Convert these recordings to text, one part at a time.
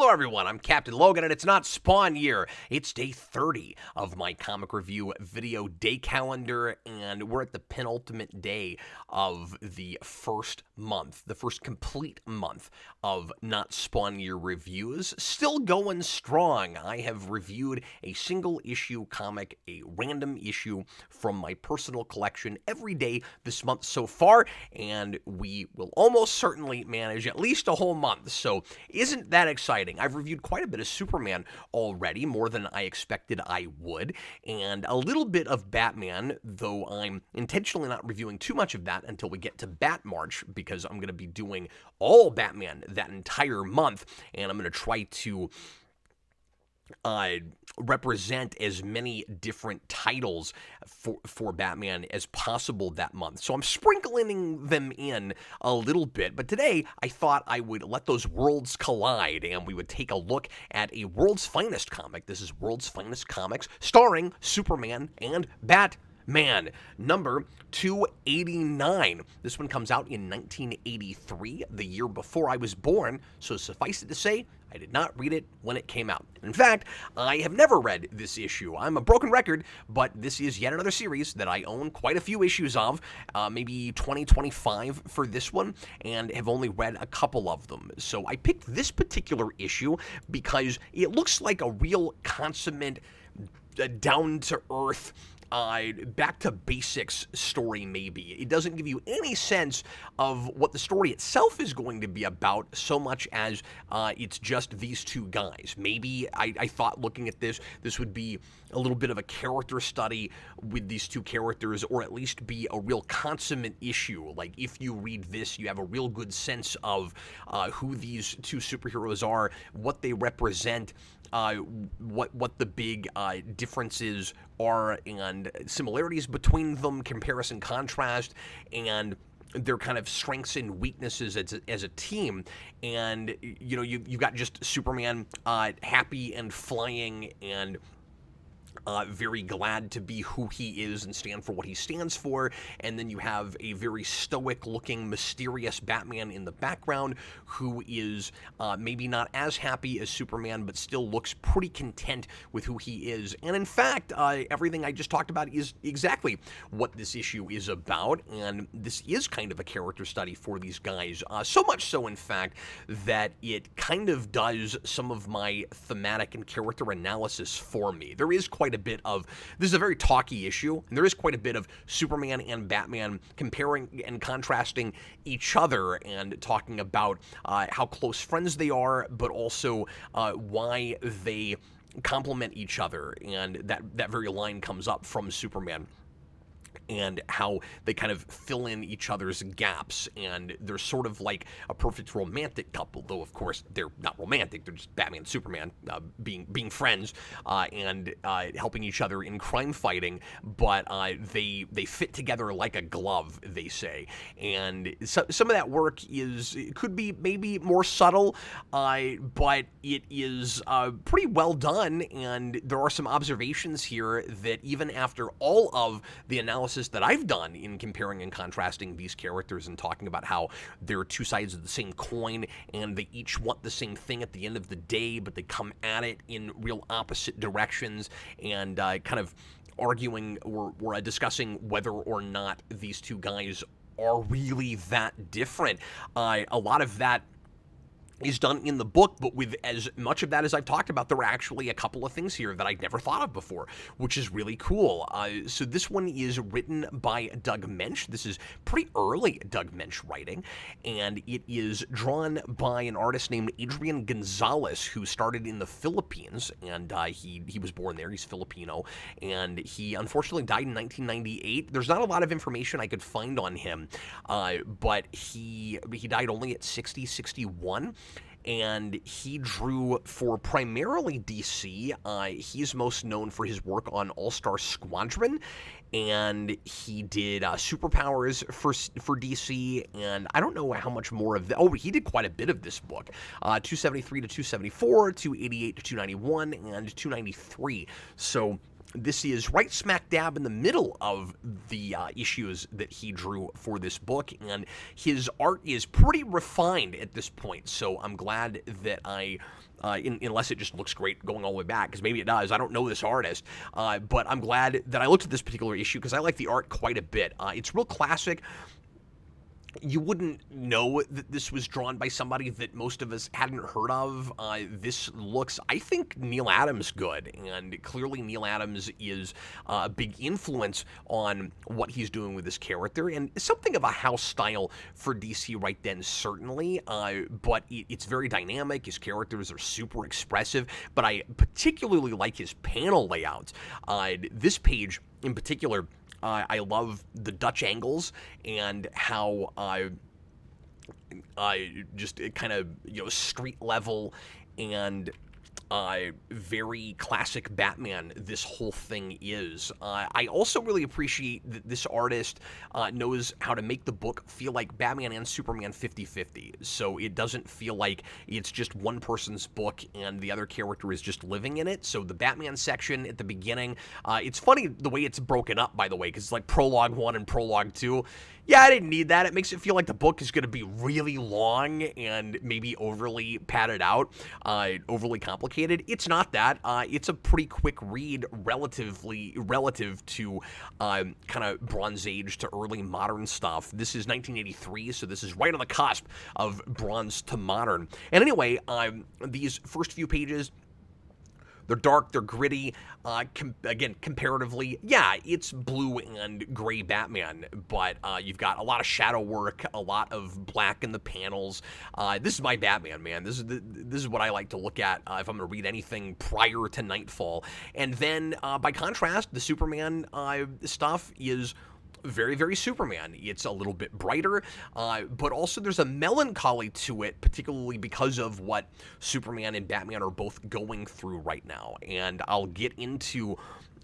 Hello everyone, I'm Captain Logan and it's not Spawn year. It's day 30 of my comic review video day calendar and we're at the penultimate day of the first month, the first complete month of Not Spawn year reviews. Still going strong. I have reviewed a single issue comic, a random issue from my personal collection every day this month so far, and we will almost certainly manage at least a whole month. So isn't that exciting? I've reviewed quite a bit of Superman already, more than I expected I would, and a little bit of Batman, though I'm intentionally not reviewing too much of that until we get to Bat March, because I'm going to be doing all Batman that entire month, and I'm going to try to represent as many different titles for Batman as possible that month. So I'm sprinkling them in a little bit, but today I thought I would let those worlds collide and we would take a look at a World's Finest comic. This is World's Finest Comics starring Superman and Batman, number 289. This one comes out in 1983, the year before I was born, so suffice it to say, I did not read it when it came out. In fact, I have never read this issue. I'm a broken record, but this is yet another series that I own quite a few issues of, maybe 20, 25 for this one, and have only read a couple of them. So I picked this particular issue because it looks like a real consummate, down-to-earth, back to basics story maybe. It doesn't give you any sense of what the story itself is going to be about so much as it's just these two guys. Maybe I thought looking at this would be a little bit of a character study with these two characters, or at least be a real consummate issue. Like if you read this, you have a real good sense of who these two superheroes are, what they represent, what the big differences are and similarities between them, comparison, contrast, and their kind of strengths and weaknesses as a team. And you know, you've got just Superman happy and flying and very glad to be who he is and stand for what he stands for, and then you have a very stoic-looking, mysterious Batman in the background who is maybe not as happy as Superman, but still looks pretty content with who he is. And in fact, everything I just talked about is exactly what this issue is about, and this is kind of a character study for these guys. So much so, in fact, that it kind of does some of my thematic and character analysis for me. There is quite a bit of, this is a very talky issue, and there is quite a bit of Superman and Batman comparing and contrasting each other and talking about how close friends they are, but also why they complement each other. And that very line comes up from Superman, and how they kind of fill in each other's gaps, and they're sort of like a perfect romantic couple, though of course they're not romantic, they're just Batman and Superman being friends and helping each other in crime fighting, but they fit together like a glove, they say. And so, some of that work could be maybe more subtle, but it is pretty well done, and there are some observations here that even after all of the analysis that I've done in comparing and contrasting these characters and talking about how they're two sides of the same coin and they each want the same thing at the end of the day, but they come at it in real opposite directions, and kind of arguing or discussing whether or not these two guys are really that different. A lot of that is done in the book, but with as much of that as I've talked about, there are actually a couple of things here that I'd never thought of before, which is really cool. So this one is written by Doug Mensch. This is pretty early Doug Mensch writing, and it is drawn by an artist named Adrian Gonzalez, who started in the Philippines, and he was born there. He's Filipino, and he unfortunately died in 1998. There's not a lot of information I could find on him, but he died only at 61. And he drew for primarily DC. He's most known for his work on All-Star Squadron, and he did Superpowers for DC, and I don't know how much more of that. Oh, he did quite a bit of this book. 273 to 274, 288 to 291, and 293. So this is right smack dab in the middle of the issues that he drew for this book, and his art is pretty refined at this point, so I'm glad that unless it just looks great going all the way back, because maybe it does. I don't know this artist, but I'm glad that I looked at this particular issue because I like the art quite a bit. It's real classic. You wouldn't know that this was drawn by somebody that most of us hadn't heard of. This looks, I think, Neil Adams good, and clearly Neil Adams is a big influence on what he's doing with this character, and something of a house style for DC right then, certainly, but it's very dynamic. His characters are super expressive, but I particularly like his panel layouts. This page in particular, I love the Dutch angles and how just kind of, street level and very classic Batman this whole thing is. I also really appreciate that this artist knows how to make the book feel like Batman and Superman 50-50, so it doesn't feel like it's just one person's book and the other character is just living in it. So the Batman section at the beginning, it's funny the way it's broken up, by the way, because it's like Prologue 1 and Prologue 2. Yeah, I didn't need that. It makes it feel like the book is going to be really long and maybe overly padded out, overly complicated. It's not that. It's a pretty quick read relative to kind of Bronze Age to early modern stuff. This is 1983, so this is right on the cusp of Bronze to modern. And anyway, these first few pages, they're dark, they're gritty. Again, comparatively, yeah, it's blue and gray Batman, but you've got a lot of shadow work, a lot of black in the panels. This is my Batman, man. This is what I like to look at if I'm going to read anything prior to Nightfall. And then, by contrast, the Superman stuff is very, very Superman. It's a little bit brighter, but also there's a melancholy to it, particularly because of what Superman and Batman are both going through right now. And I'll get into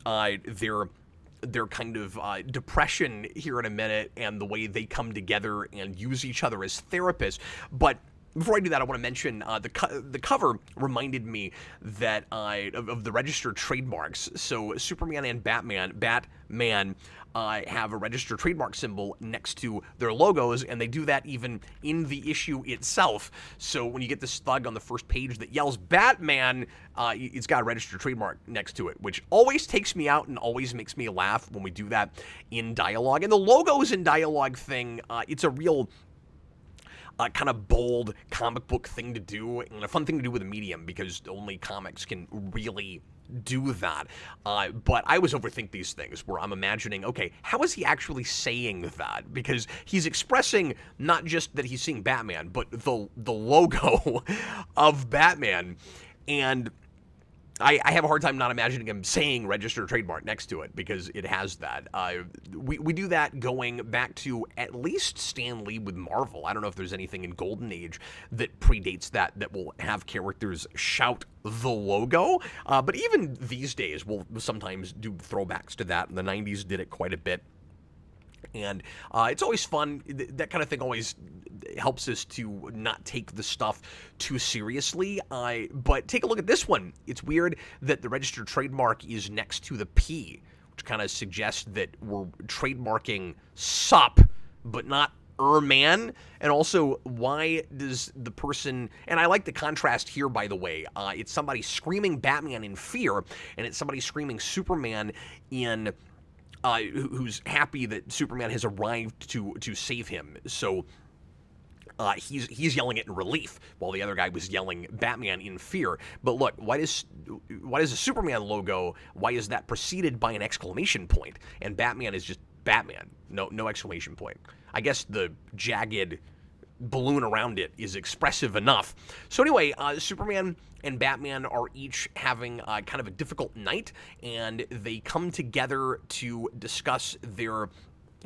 their kind of depression here in a minute and the way they come together and use each other as therapists. But before I do that, I want to mention the cover reminded me that of the registered trademarks. So Superman and Batman have a registered trademark symbol next to their logos, and they do that even in the issue itself. So when you get this thug on the first page that yells Batman, it's got a registered trademark next to it, which always takes me out and always makes me laugh when we do that in dialogue. And the logos in dialogue thing, it's a real kind of bold comic book thing to do, and a fun thing to do with a medium, because only comics can really do that. But I always overthink these things where I'm imagining, okay, how is he actually saying that? Because he's expressing not just that he's seeing Batman, but the logo of Batman. And I have a hard time not imagining him saying registered trademark next to it, because it has that. We do that going back to at least Stan Lee with Marvel. I don't know if there's anything in Golden Age that predates that will have characters shout the logo. But even these days, we'll sometimes do throwbacks to that. And the 90s did it quite a bit. And it's always fun. That kind of thing always helps us to not take the stuff too seriously. But take a look at this one. It's weird that the registered trademark is next to the P, which kind of suggests that we're trademarking sup, but not man. And also, why does the person, and I like the contrast here, by the way, it's somebody screaming Batman in fear, and it's somebody screaming Superman in who's happy that Superman has arrived to save him. So he's yelling it in relief, while the other guy was yelling Batman in fear. But look, why does the Superman logo? Why is that preceded by an exclamation point? And Batman is just Batman, no exclamation point. I guess the jagged balloon around it is expressive enough. So anyway, Superman and Batman are each having kind of a difficult night, and they come together to discuss their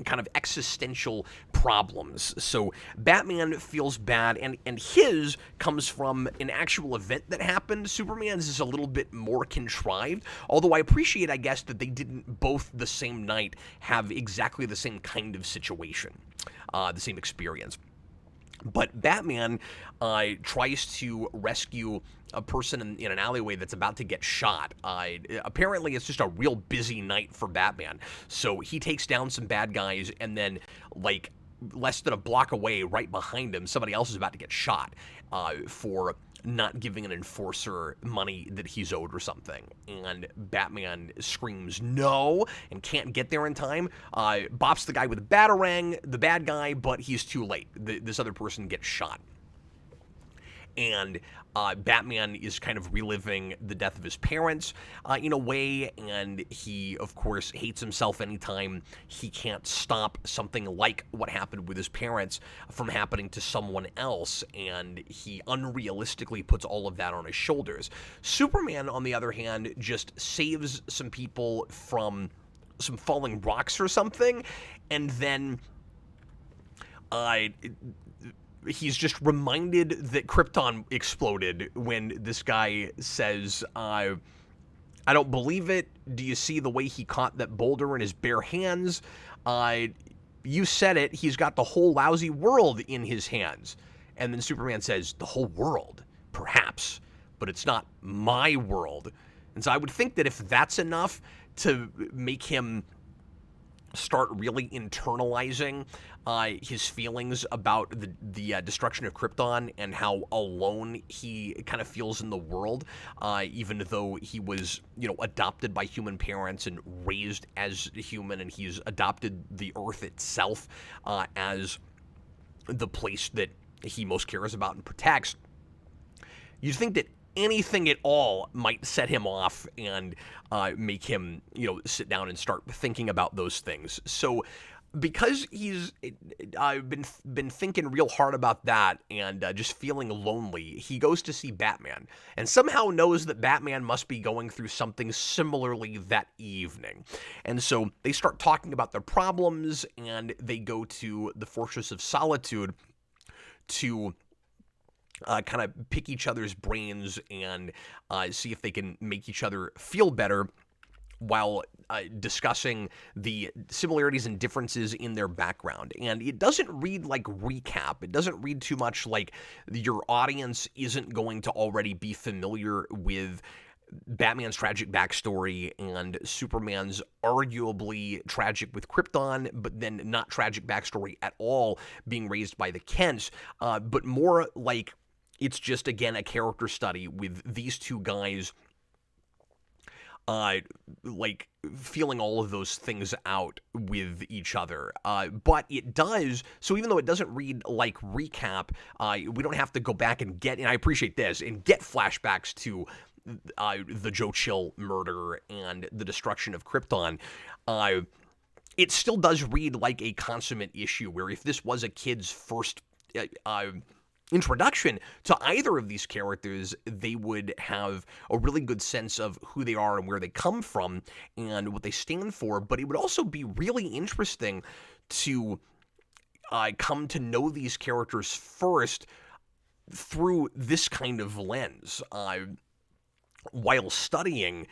kind of existential problems. So Batman feels bad, and his comes from an actual event that happened. Superman's is a little bit more contrived, although I appreciate, I guess, that they didn't both the same night have exactly the same kind of situation, the same experience. But Batman tries to rescue a person in an alleyway that's about to get shot. Apparently, it's just a real busy night for Batman. So he takes down some bad guys, and then, like, less than a block away, right behind him, somebody else is about to get shot for not giving an enforcer money that he's owed or something. And Batman screams no and can't get there in time. Bops the guy with a batarang, the bad guy, but he's too late. This other person gets shot. And Batman is kind of reliving the death of his parents in a way, and he, of course, hates himself anytime he can't stop something like what happened with his parents from happening to someone else, and he unrealistically puts all of that on his shoulders. Superman, on the other hand, just saves some people from some falling rocks or something, and then he's just reminded that Krypton exploded when this guy says, I don't believe it. Do you see the way he caught that boulder in his bare hands? You said it. He's got the whole lousy world in his hands. And then Superman says, the whole world, perhaps, but it's not my world. And so I would think that if that's enough to make him start really internalizing his feelings about the destruction of Krypton and how alone he kind of feels in the world, even though he was, adopted by human parents and raised as a human, and he's adopted the Earth itself as the place that he most cares about and protects. You'd think that anything at all might set him off and make him, sit down and start thinking about those things. So because he's been thinking real hard about that and just feeling lonely, he goes to see Batman and somehow knows that Batman must be going through something similarly that evening. And so they start talking about their problems, and they go to the Fortress of Solitude to kind of pick each other's brains and see if they can make each other feel better while discussing the similarities and differences in their background. And it doesn't read like recap. It doesn't read too much like your audience isn't going to already be familiar with Batman's tragic backstory and Superman's arguably tragic with Krypton, but then not tragic backstory at all, being raised by the Kents, but more like it's just, again, a character study with these two guys like feeling all of those things out with each other. But it does, so even though it doesn't read like recap, we don't have to go back and I appreciate this, and get flashbacks to the Joe Chill murder and the destruction of Krypton. It still does read like a consummate issue, where if this was a kid's first introduction to either of these characters, they would have a really good sense of who they are and where they come from and what they stand for. But it would also be really interesting to come to know these characters first through this kind of lens, while studying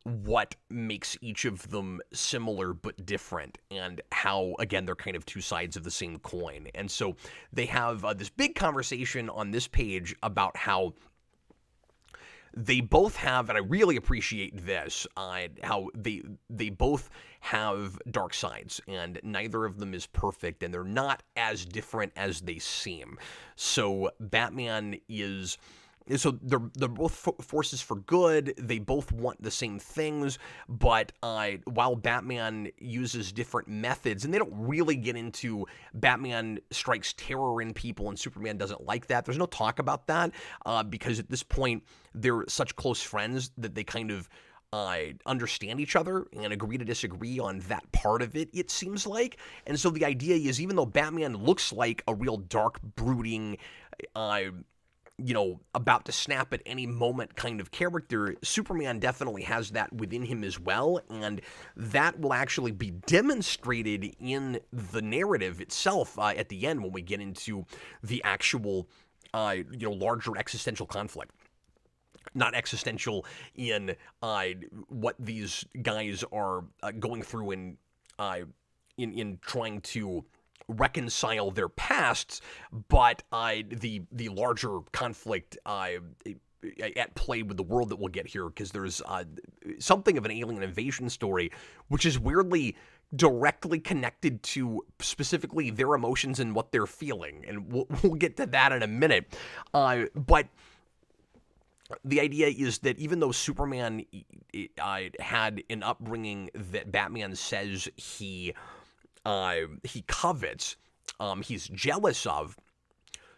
what makes each of them similar but different, and how, again, they're kind of two sides of the same coin. And so they have this big conversation on this page about how they both have, and I really appreciate this, how they both have dark sides, and neither of them is perfect, and they're not as different as they seem. So Batman is... So they're both forces for good. They both want the same things, but while Batman uses different methods, and they don't really get into Batman strikes terror in people and Superman doesn't like that. There's no talk about that because at this point they're such close friends that they kind of understand each other and agree to disagree on that part of it, it seems like. And so the idea is, even though Batman looks like a real dark, brooding, about to snap at any moment kind of character, Superman definitely has that within him as well, and that will actually be demonstrated in the narrative itself at the end when we get into the actual, larger existential conflict. Not existential in what these guys are going through in trying to reconcile their pasts, but the larger conflict at play with the world that we'll get here, because there's something of an alien invasion story, which is weirdly directly connected to specifically their emotions and what they're feeling, and we'll get to that in a minute. But the idea is that even though Superman had an upbringing that Batman says he covets, he's jealous of,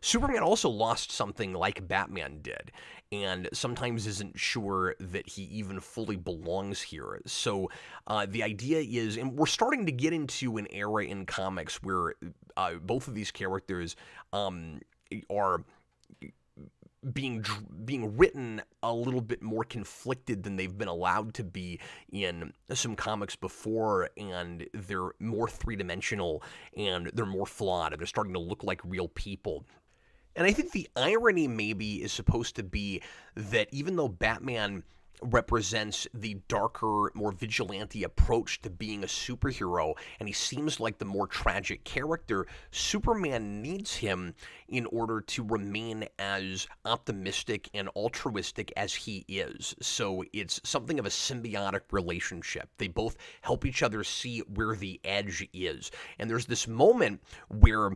Superman also lost something like Batman did, and sometimes isn't sure that he even fully belongs here. So the idea is, and we're starting to get into an era in comics where both of these characters are being written a little bit more conflicted than they've been allowed to be in some comics before, and they're more three-dimensional, and they're more flawed, and they're starting to look like real people. And I think the irony maybe is supposed to be that even though Batman represents the darker, more vigilante approach to being a superhero, and he seems like the more tragic character, Superman needs him in order to remain as optimistic and altruistic as he is. So it's something of a symbiotic relationship. They both help each other see where the edge is. And there's this moment where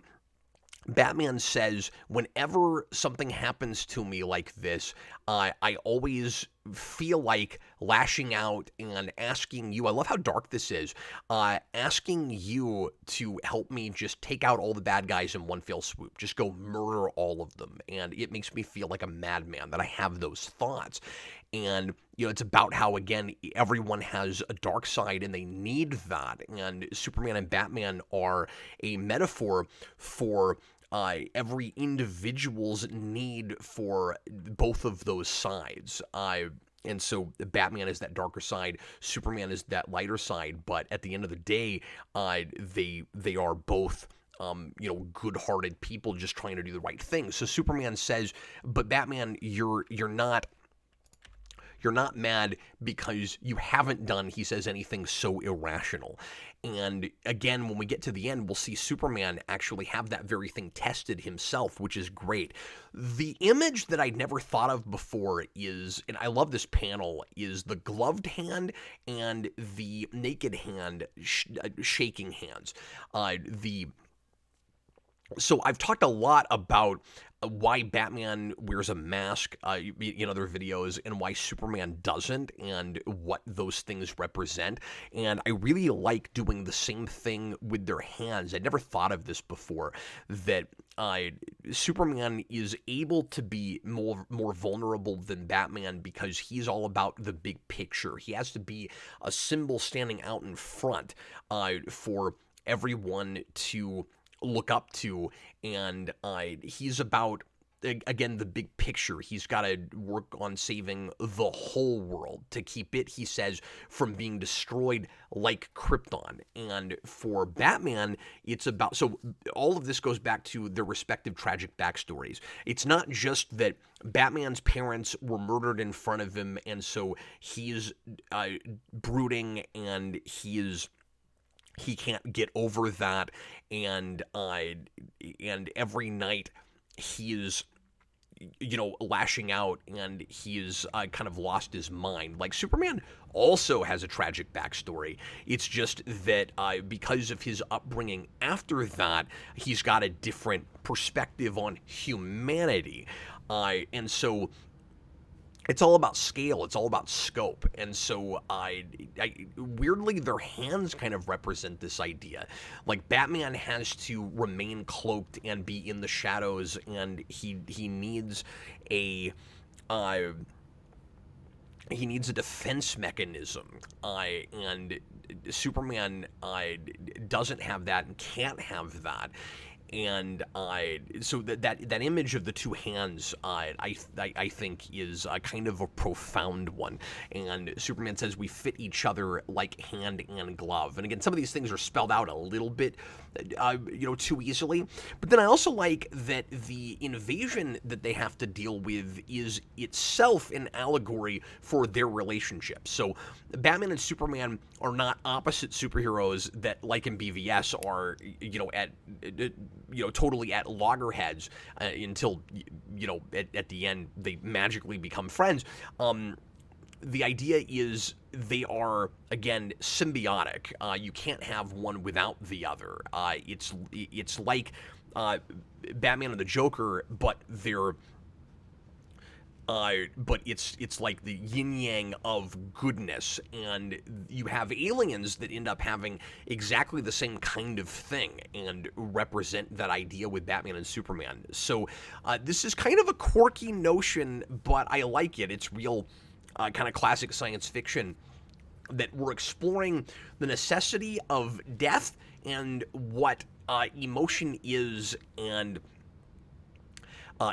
Batman says, whenever something happens to me like this, I always feel like lashing out and asking you, I love how dark this is, asking you to help me just take out all the bad guys in one fell swoop, just go murder all of them. And it makes me feel like a madman that I have those thoughts. And, it's about how, again, everyone has a dark side and they need that. And Superman and Batman are a metaphor for every individual's need for both of those sides. And so Batman is that darker side, Superman is that lighter side. But at the end of the day, they are both good-hearted people just trying to do the right thing. So Superman says, "But Batman, you're not." You're not mad because you haven't done, he says, anything so irrational. And again, when we get to the end, we'll see Superman actually have that very thing tested himself, which is great. The image that I'd never thought of before is, and I love this panel, is the gloved hand and the naked hand shaking hands. So I've talked a lot about why Batman wears a mask in other videos and why Superman doesn't, and what those things represent. And I really like doing the same thing with their hands. I'd never thought of this before, that Superman is able to be more vulnerable than Batman because he's all about the big picture. He has to be a symbol standing out in front for everyone to look up to, and he's about, again, the big picture. He's got to work on saving the whole world to keep it, he says, from being destroyed like Krypton. And for Batman, it's about, so all of this goes back to their respective tragic backstories. It's not just that Batman's parents were murdered in front of him, and so he's brooding, and he can't get over that, and every night he is, lashing out, and he is kind of lost his mind. Like, Superman also has a tragic backstory. It's just that because of his upbringing after that, he's got a different perspective on humanity. And so it's all about scale. It's all about scope. And so weirdly, their hands kind of represent this idea. Like, Batman has to remain cloaked and be in the shadows, and he needs a defense mechanism. And Superman doesn't have that and can't have that. And so that image of the two hands, I think is kind of a profound one. And Superman says we fit each other like hand and glove. And again, some of these things are spelled out a little bit, too easily. But then I also like that the invasion that they have to deal with is itself an allegory for their relationship. So Batman and Superman are not opposite superheroes that, like in BVS, are totally at loggerheads until at the end they magically become friends. The idea is they are, again, symbiotic. You can't have one without the other. It's like Batman and the Joker, but they're but it's like the yin yang of goodness, and you have aliens that end up having exactly the same kind of thing and represent that idea with Batman and Superman. So this is kind of a quirky notion, but I like it. It's real kind of classic science fiction that we're exploring the necessity of death and what emotion is, and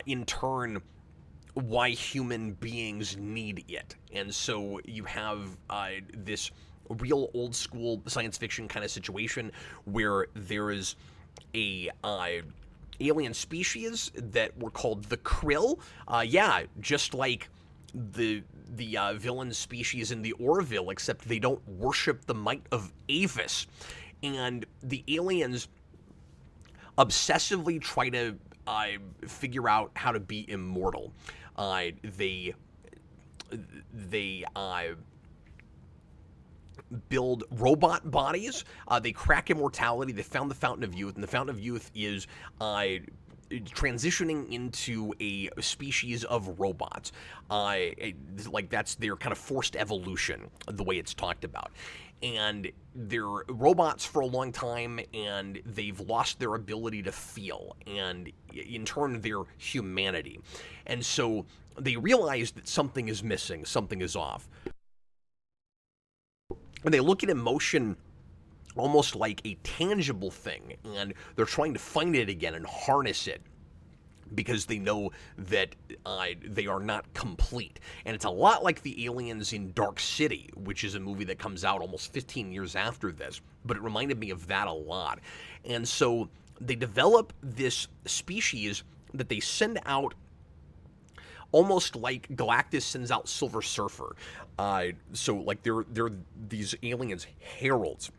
in turn why human beings need it. And so you have this real old school science fiction kind of situation where there is a alien species that were called the Krill. Just like the villain species in the Orville, except they don't worship the might of Avis. And the aliens obsessively try to figure out how to be immortal. They build robot bodies. They crack immortality. They found the Fountain of Youth, and the Fountain of Youth is transitioning into a species of robots. Like that's their kind of forced evolution, the way it's talked about. And they're robots for a long time, and they've lost their ability to feel, and in turn, their humanity. And so they realize that something is missing, something is off. And they look at emotion almost like a tangible thing, and they're trying to find it again and harness it, because they know that they are not complete. And it's a lot like the aliens in Dark City, which is a movie that comes out almost 15 years after this, but it reminded me of that a lot. And so they develop this species that they send out almost like Galactus sends out Silver Surfer. So like they're these aliens heralds,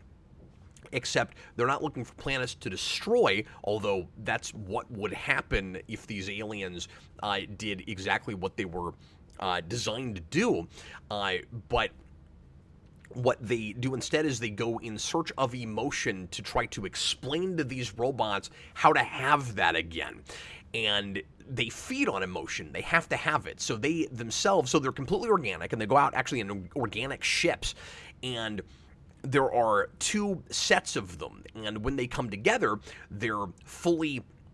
except they're not looking for planets to destroy, although that's what would happen if these aliens did exactly what they were designed to do. But what they do instead is they go in search of emotion to try to explain to these robots how to have that again. And they feed on emotion. They have to have it. So they themselves, so they're completely organic, and they go out actually in organic ships, and there are two sets of them, and when they come together, they're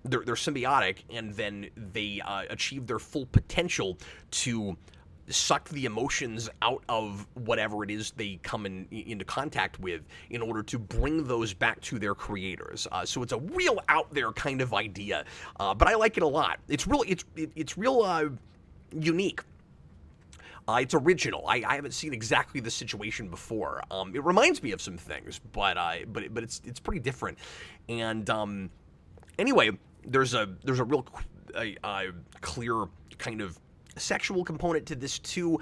symbiotic, and then they achieve their full potential to suck the emotions out of whatever it is they come into contact with in order to bring those back to their creators. So it's a real out there kind of idea, but I like it a lot. It's real unique. It's original. I haven't seen exactly this situation before. It reminds me of some things, but it's pretty different. And anyway, there's a real clear kind of sexual component to this too,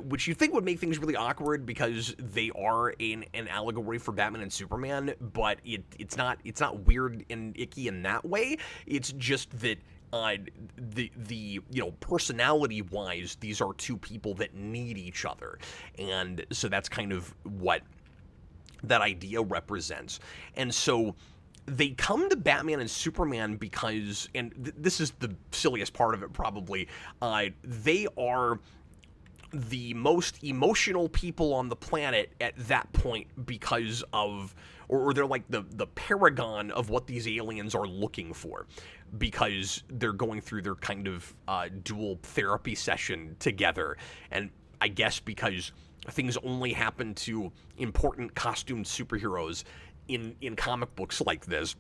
which you think would make things really awkward because they are an allegory for Batman and Superman, but it's not weird and icky in that way. It's just that personality wise, these are two people that need each other, and so that's kind of what that idea represents. And so they come to Batman and Superman because, and this is the silliest part of it probably, they are the most emotional people on the planet at that point because of, or they're like the paragon of what these aliens are looking for, because they're going through their kind of dual therapy session together. And I guess because things only happen to important costumed superheroes in comic books like this.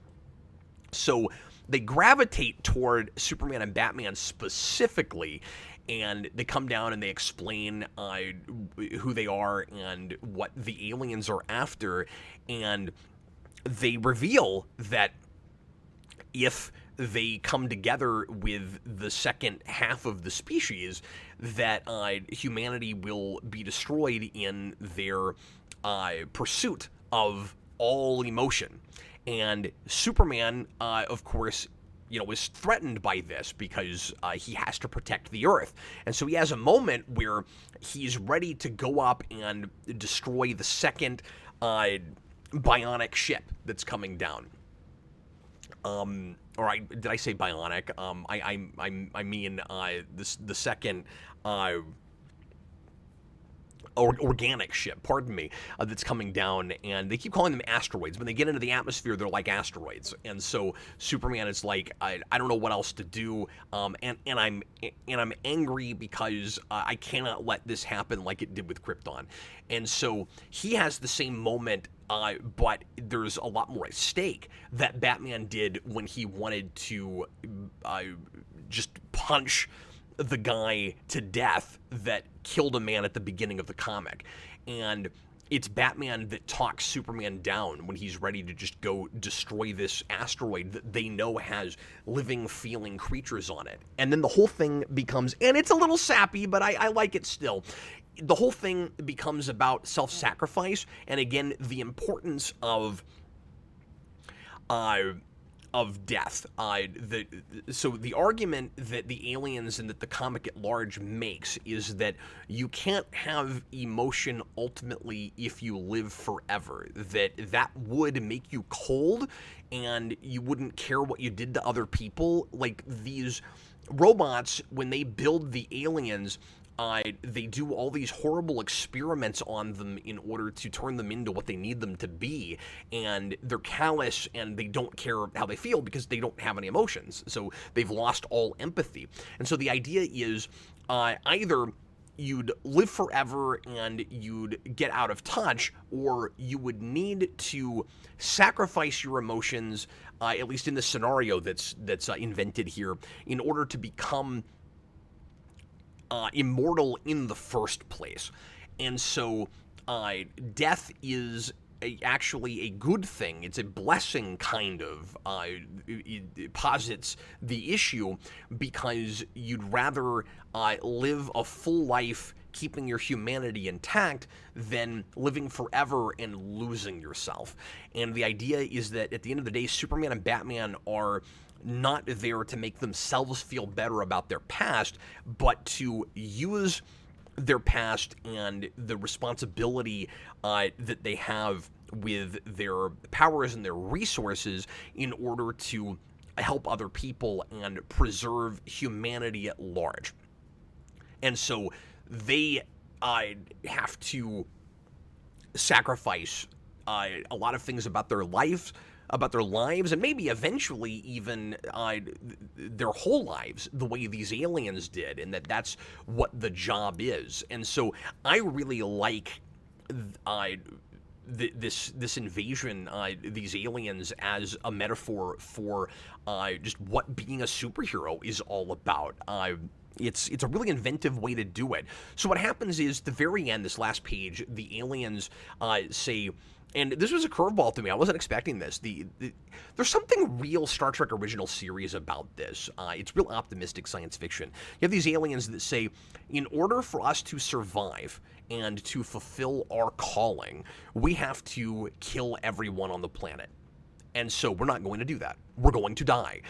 So they gravitate toward Superman and Batman specifically, and they come down and they explain who they are and what the aliens are after, and they reveal that if they come together with the second half of the species, that humanity will be destroyed in their pursuit of all emotion. And Superman, of course, is threatened by this because he has to protect the Earth. And so he has a moment where he's ready to go up and destroy the second bionic ship that's coming down. Did I say bionic? I mean the second organic ship, pardon me, that's coming down, and they keep calling them asteroids. When they get into the atmosphere, they're like asteroids, and so Superman is like, I don't know what else to do, and I'm angry because I cannot let this happen like it did with Krypton, and so he has the same moment. But there's a lot more at stake that Batman did when he wanted to just punch the guy to death that killed a man at the beginning of the comic. And it's Batman that talks Superman down when he's ready to just go destroy this asteroid that they know has living, feeling creatures on it. And then the whole thing becomes, and it's a little sappy, but I like it still. The whole thing becomes about self-sacrifice, and again, the importance of death. So the argument that the aliens and that the comic at large makes is that you can't have emotion ultimately if you live forever. That would make you cold, and you wouldn't care what you did to other people. Like these robots, when they build the aliens, they do all these horrible experiments on them in order to turn them into what they need them to be, and they're callous and they don't care how they feel because they don't have any emotions, so they've lost all empathy. And so the idea is either you'd live forever and you'd get out of touch, or you would need to sacrifice your emotions, at least in the scenario that's invented here, in order to become immortal in the first place. And so death is actually a good thing. It's a blessing, kind of. It posits the issue because you'd rather live a full life keeping your humanity intact than living forever and losing yourself. And the idea is that at the end of the day, Superman and Batman are not there to make themselves feel better about their past, but to use their past and the responsibility that they have with their powers and their resources in order to help other people and preserve humanity at large. And so they have to sacrifice a lot of things about their lives, and maybe eventually even their whole lives, the way these aliens did, and that's what the job is. And so I really like this invasion, these aliens, as a metaphor for just what being a superhero is all about. It's a really inventive way to do it. So what happens is, the very end, this last page, the aliens say, and this was a curveball to me. I wasn't expecting this. There's something real Star Trek original series about this. It's real optimistic science fiction. You have these aliens that say, in order for us to survive and to fulfill our calling, we have to kill everyone on the planet. And so we're not going to do that. We're going to die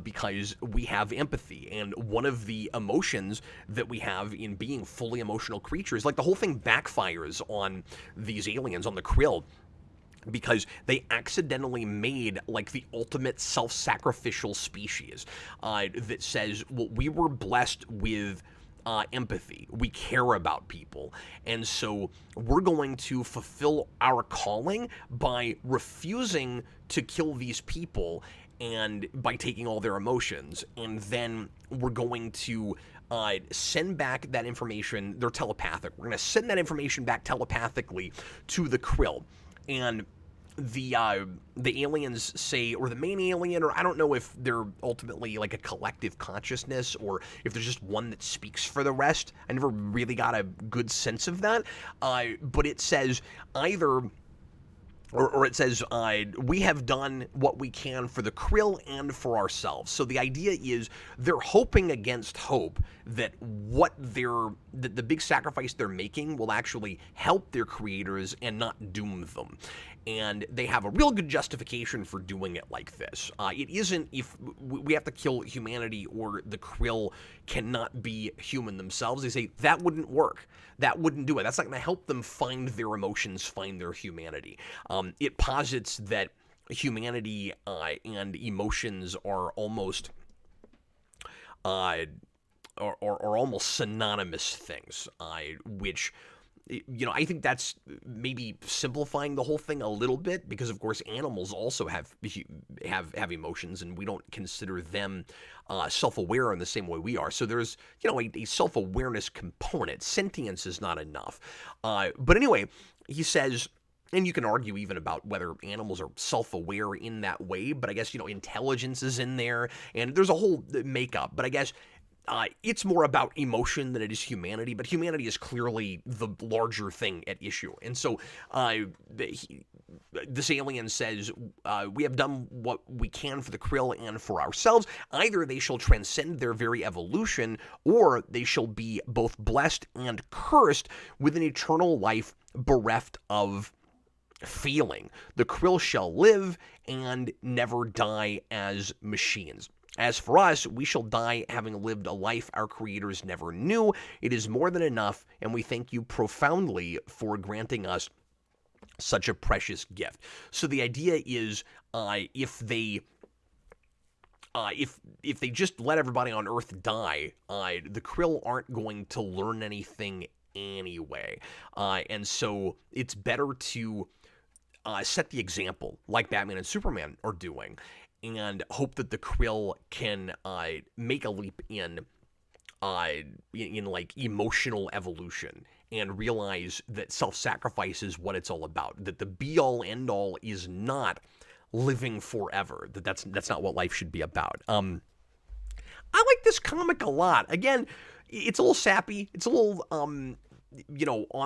because we have empathy. And one of the emotions that we have in being fully emotional creatures, like the whole thing backfires on these aliens, on the Krill, because they accidentally made like the ultimate self-sacrificial species that says, well, we were blessed with empathy. We care about people. And so we're going to fulfill our calling by refusing to kill these people and by taking all their emotions. And then we're going to send back that information. They're telepathic. We're going to send that information back telepathically to the Krill. And the aliens say, or the main alien, or I don't know if they're ultimately like a collective consciousness or if there's just one that speaks for the rest. I never really got a good sense of that. But it says either. Or it says, we have done what we can for the Krill and for ourselves. So the idea is they're hoping against hope that that the big sacrifice they're making will actually help their creators and not doom them. And they have a real good justification for doing it like this. It isn't if we have to kill humanity or the Krill cannot be human themselves. They say that wouldn't work. That wouldn't do it. That's not going to help them find their emotions, find their humanity. It posits that humanity and emotions are almost almost synonymous things, which, I think that's maybe simplifying the whole thing a little bit, because of course animals also have emotions, and we don't consider them self-aware in the same way we are. So there's a self-awareness component. Sentience is not enough. But anyway, he says. And you can argue even about whether animals are self-aware in that way, but I guess, intelligence is in there, and there's a whole makeup. But I guess it's more about emotion than it is humanity, but humanity is clearly the larger thing at issue. And so this alien says, we have done what we can for the Krill and for ourselves. Either they shall transcend their very evolution, or they shall be both blessed and cursed with an eternal life bereft of feeling. The Krill shall live and never die as machines. As for us, we shall die having lived a life our creators never knew. It is more than enough, and we thank you profoundly for granting us such a precious gift. So the idea is, if they just let everybody on Earth die, the Krill aren't going to learn anything anyway, and so it's better to set the example, like Batman and Superman are doing, and hope that the Krill can make a leap in like emotional evolution and realize that self-sacrifice is what it's all about. That the be-all, end-all is not living forever. That's not what life should be about. I like this comic a lot. Again, it's a little sappy. It's a little on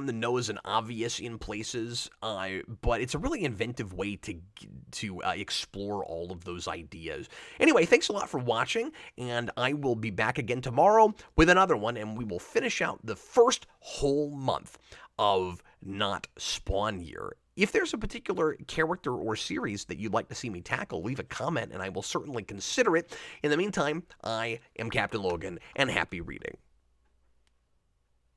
the nose and obvious in places, but it's a really inventive way to explore all of those ideas. Anyway, thanks a lot for watching, and I will be back again tomorrow with another one, and we will finish out the first whole month of Not Spawn Year. If there's a particular character or series that you'd like to see me tackle, leave a comment, and I will certainly consider it. In the meantime, I am Captain Logan, and happy reading.